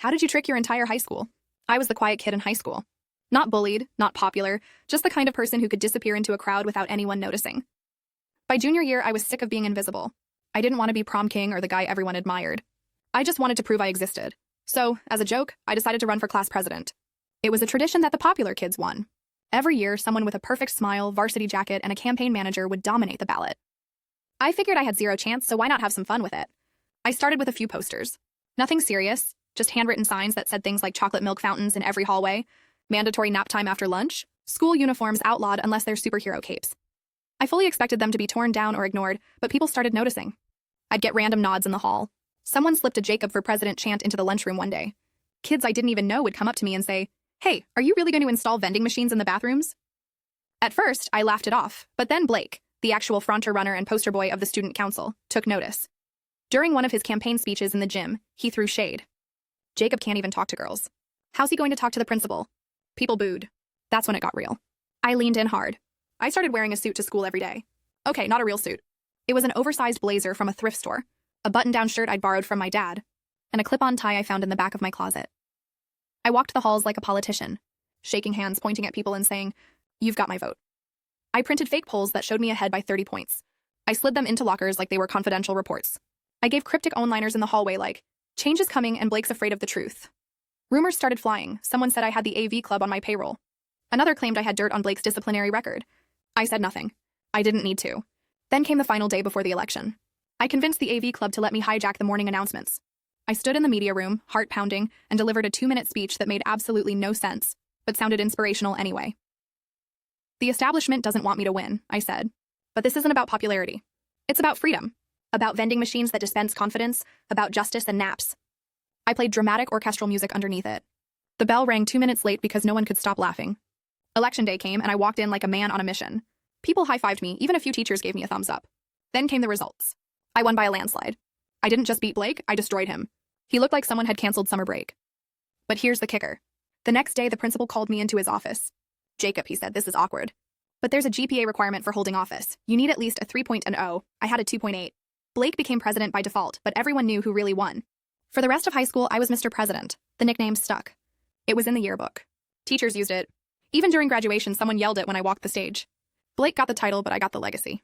How did you trick your entire high school? I was the quiet kid in high school. Not bullied, not popular, just the kind of person who could disappear into a crowd without anyone noticing. By junior year, I was sick of being invisible. I didn't want to be prom king or the guy everyone admired. I just wanted to prove I existed. So, as a joke, I decided to run for class president. It was a tradition that the popular kids won. Every year, someone with a perfect smile, varsity jacket, and a campaign manager would dominate the ballot. I figured I had zero chance, so why not have some fun with it? I started with a few posters. Nothing serious, just handwritten signs that said things like chocolate milk fountains in every hallway, mandatory nap time after lunch, school uniforms outlawed unless they're superhero capes. I fully expected them to be torn down or ignored, but people started noticing. I'd get random nods in the hall. Someone slipped a Jacob for President chant into the lunchroom one day. Kids I didn't even know would come up to me and say, "Hey, are you really going to install vending machines in the bathrooms?" At first, I laughed it off, but then Blake, the actual fronter runner and poster boy of the student council, took notice. During one of his campaign speeches in the gym, he threw shade. Jacob can't even talk to girls. How's he going to talk to the principal? People booed. That's when it got real. I leaned in hard. I started wearing a suit to school every day. Okay, not a real suit. It was an oversized blazer from a thrift store, a button-down shirt I'd borrowed from my dad, and a clip-on tie I found in the back of my closet. I walked the halls like a politician, shaking hands, pointing at people and saying, "You've got my vote." I printed fake polls that showed me ahead by 30 points. I slid them into lockers like they were confidential reports. I gave cryptic one-liners in the hallway like, "Change is coming and Blake's afraid of the truth." Rumors started flying. Someone said I had the AV club on my payroll. Another claimed I had dirt on Blake's disciplinary record. I said nothing. I didn't need to. Then came the final day before the election. I convinced the AV club to let me hijack the morning announcements. I stood in the media room, heart pounding, and delivered a 2-minute speech that made absolutely no sense, but sounded inspirational anyway. "The establishment doesn't want me to win," I said. "But this isn't about popularity. It's about freedom. About vending machines that dispense confidence, about justice and naps." I played dramatic orchestral music underneath it. The bell rang 2 minutes late because no one could stop laughing. Election day came, and I walked in like a man on a mission. People high-fived me, even a few teachers gave me a thumbs up. Then came the results. I won by a landslide. I didn't just beat Blake, I destroyed him. He looked like someone had canceled summer break. But here's the kicker. The next day, the principal called me into his office. "Jacob," he said, "this is awkward. But there's a GPA requirement for holding office. You need at least a 3.0. I had a 2.8. Blake became president by default, but everyone knew who really won. For the rest of high school, I was Mr. President. The nickname stuck. It was in the yearbook. Teachers used it. Even during graduation, someone yelled it when I walked the stage. Blake got the title, but I got the legacy.